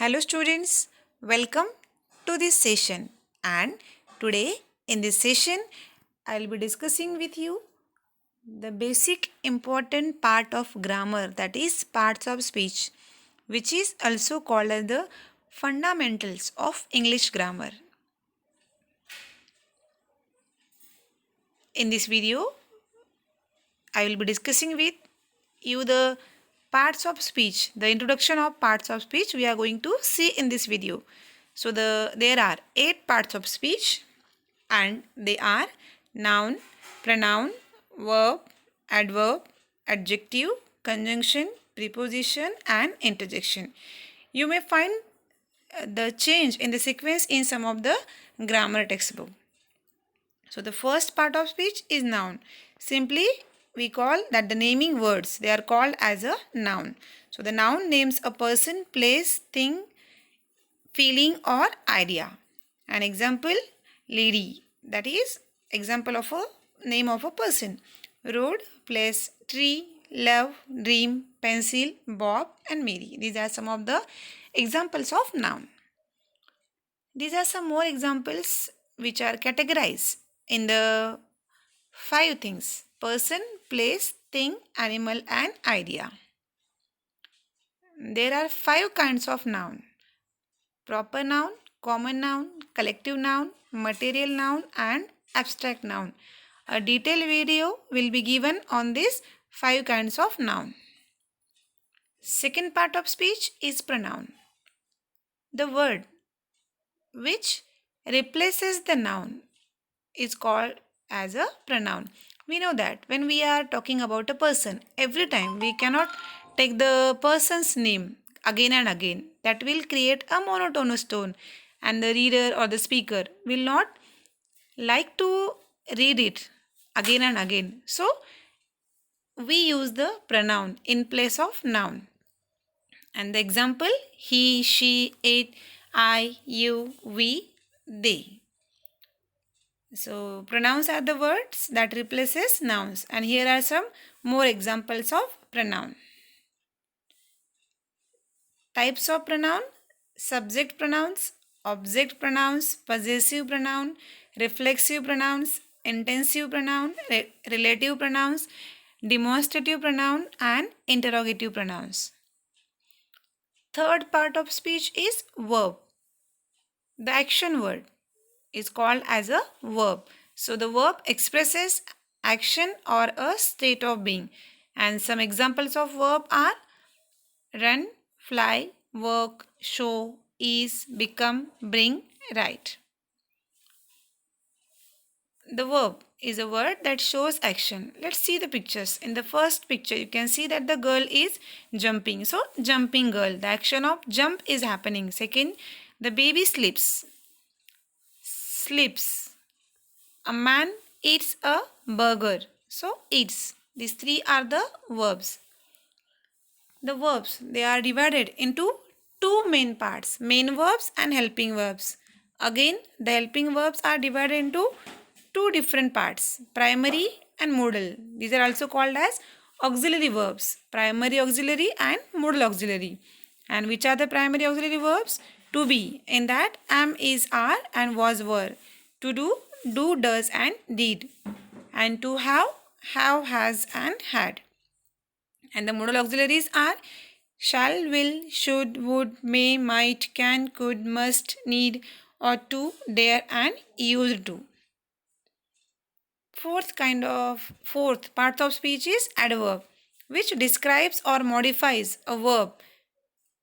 Hello students, welcome to this session, and today in this session I will be discussing with you the basic important part of grammar, that is parts of speech, which is also called as the fundamentals of English grammar. In this video I will be discussing with you the parts of speech, the introduction of parts of speech we are going to see in this video. So there are 8 parts of speech, and they are noun, pronoun, verb, adverb, adjective, conjunction, preposition and interjection. You may find the change in the sequence in some of the grammar textbook. So the first part of speech is noun. Simply we call that the naming words, they are called as a noun. So the noun names a person, place, thing, feeling or idea. An example, lady, that is example of a name of a person. Road, place, tree, love, dream, pencil, Bob and Mary. These are some of the examples of noun. These are some more examples which are categorized in the 5 things: person, place, thing, animal and idea. There are 5 kinds of noun: proper noun, common noun, collective noun, material noun and abstract noun. A detailed video will be given on these 5 kinds of noun. Second part of speech is pronoun. The word which replaces the noun is called as a pronoun. We know that when we are talking about a person, every time we cannot take the person's name again and again. That will create a monotonous tone, and the reader or the speaker will not like to read it again and again. So we use the pronoun in place of noun. And the example, he, she, it, I, you, we, they. So pronouns are the words that replaces nouns, and here are some more examples of pronoun. Types of pronoun: subject pronouns, object pronouns, possessive pronoun, reflexive pronouns, intensive pronoun, relative pronouns, demonstrative pronoun and interrogative pronouns. Third part of speech is verb. The action word is called as a verb. So the verb expresses action or a state of being. And some examples of verb are run, fly, work, show, is, become, bring, write. The verb is a word that shows action. Let's see the pictures. In the first picture, you can see that the girl is jumping. So, jumping girl. The action of jump is happening. Second, the baby sleeps. Sleeps. A man eats a burger. So, eats. These 3 are the verbs. The verbs, they are divided into 2 main parts: main verbs and helping verbs. Again, the helping verbs are divided into 2 different parts: primary and modal. These are also called as auxiliary verbs: primary auxiliary and modal auxiliary. And which are the primary auxiliary verbs? To be, in that am, is, are and was, were. To do, does and did. And to have, has and had. And the modal auxiliaries are shall, will, should, would, may, might, can, could, must, need, ought to, dare and used to. Fourth part of speech is adverb, which describes or modifies a verb,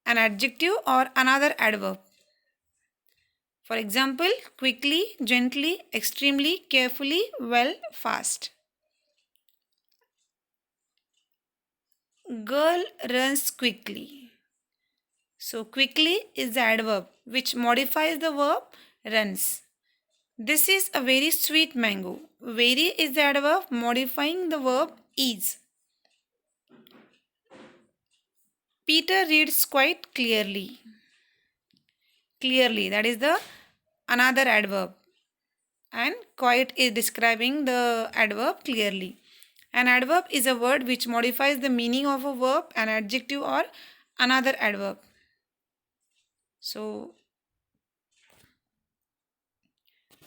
an adjective or another adverb. For example, quickly, gently, extremely, carefully, well, fast. Girl runs quickly. So quickly is the adverb which modifies the verb runs. This is a very sweet mango. Very is the adverb modifying the verb is. Peter reads quite clearly. Clearly, that is the another adverb. And quite is describing the adverb clearly. An adverb is a word which modifies the meaning of a verb, an adjective or another adverb. So,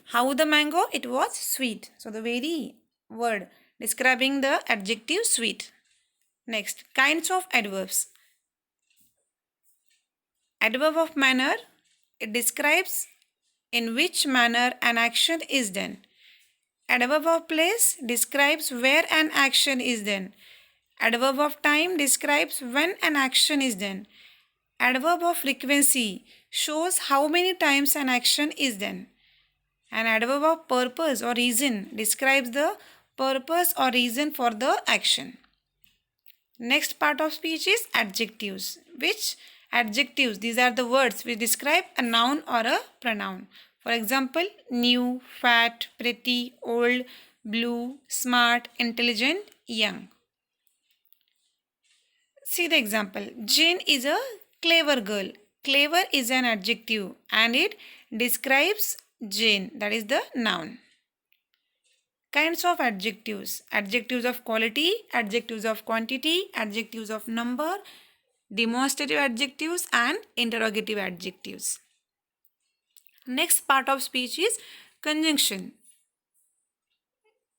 how the mango? It was sweet. So, the very word describing the adjective sweet. Next, kinds of adverbs. Adverb of manner, it describes in which manner an action is done. Adverb of place describes where an action is done. Adverb of time describes when an action is done. Adverb of frequency shows how many times an action is done. An adverb of purpose or reason describes the purpose or reason for the action. Next part of speech is adjectives. Which adjectives? These are the words which describe a noun or a pronoun. For example, new, fat, pretty, old, blue, smart, intelligent, young. See the example. Jane is a clever girl. Clever is an adjective and it describes Jane. That is the noun. Kinds of adjectives. Adjectives of quality, adjectives of quantity, adjectives of number, demonstrative adjectives and interrogative adjectives. Next part of speech is conjunction.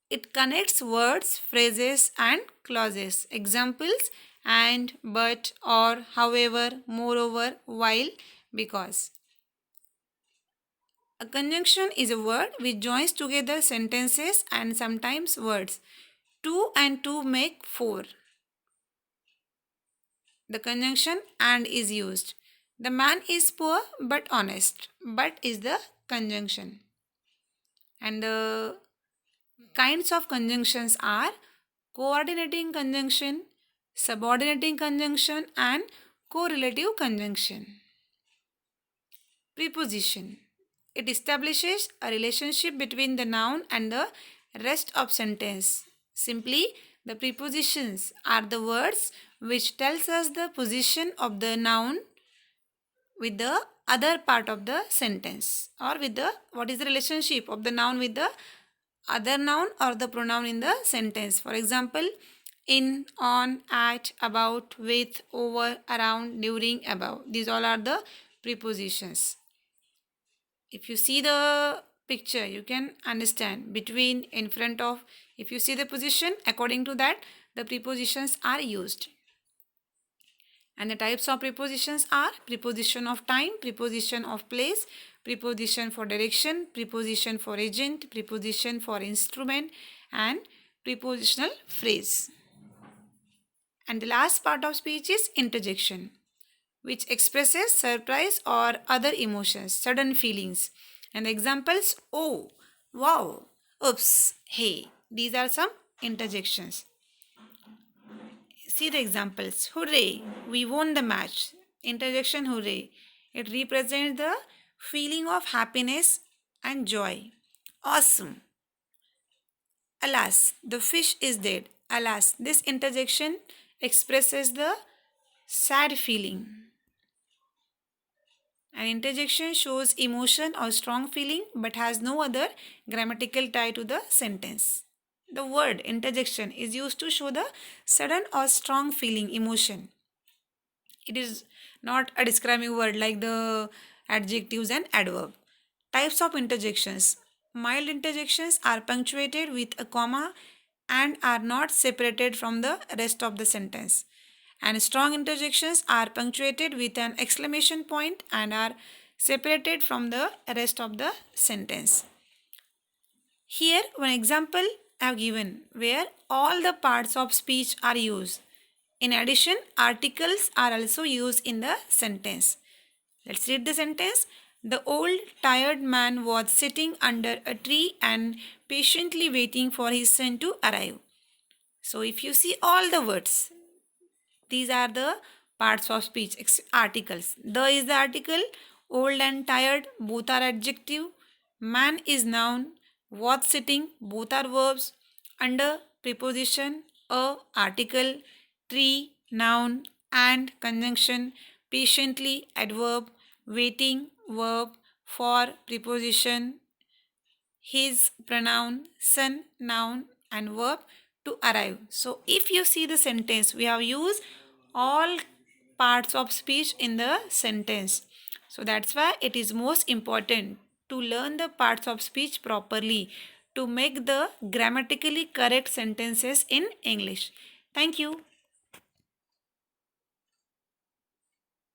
It connects words, phrases and clauses. Examples: and, but, or, however, moreover, while, because. A conjunction is a word which joins together sentences and sometimes words. Two and two make four. The conjunction and is used. The man is poor but honest. But is the conjunction. And the kinds of conjunctions are coordinating conjunction, subordinating conjunction and correlative conjunction. Preposition. It establishes a relationship between the noun and the rest of sentence. Simply, the prepositions are the words which tells us the position of the noun with the other part of the sentence, or with the what is the relationship of the noun with the other noun or the pronoun in the sentence. For example, in, on, at, about, with, over, around, during, above. These all are the prepositions. If you see the picture, you can understand between, in front of. If you see the position, according to that, the prepositions are used. And the types of prepositions are preposition of time, preposition of place, preposition for direction, preposition for agent, preposition for instrument, and prepositional phrase. And the last part of speech is interjection, which expresses surprise or other emotions, sudden feelings. And the examples: oh, wow, oops, hey. These are some interjections. See the examples. Hooray, we won the match. Interjection hooray. It represents the feeling of happiness and joy. Awesome. Alas, the fish is dead. Alas, this interjection expresses the sad feeling. An interjection shows emotion or strong feeling but has no other grammatical tie to the sentence. The word interjection is used to show the sudden or strong feeling, emotion. It is not a describing word like the adjectives and adverb. Types of interjections. Mild interjections are punctuated with a comma and are not separated from the rest of the sentence. And strong interjections are punctuated with an exclamation point and are separated from the rest of the sentence. Here, one example I have given where all the parts of speech are used. In addition, articles are also used in the sentence. Let's read the sentence. The old tired man was sitting under a tree and patiently waiting for his son to arrive. So if you see all the words, these are the parts of speech, articles. The is the article, old and tired, both are adjective, man is noun, was sitting, both are verbs, under preposition, a article, tree noun, and conjunction, patiently adverb, waiting verb, for preposition, his pronoun, son noun, and verb to arrive. So if you see the sentence, we have used all parts of speech in the sentence. So that's why it is most important to learn the parts of speech properly to make the grammatically correct sentences in English. Thank you.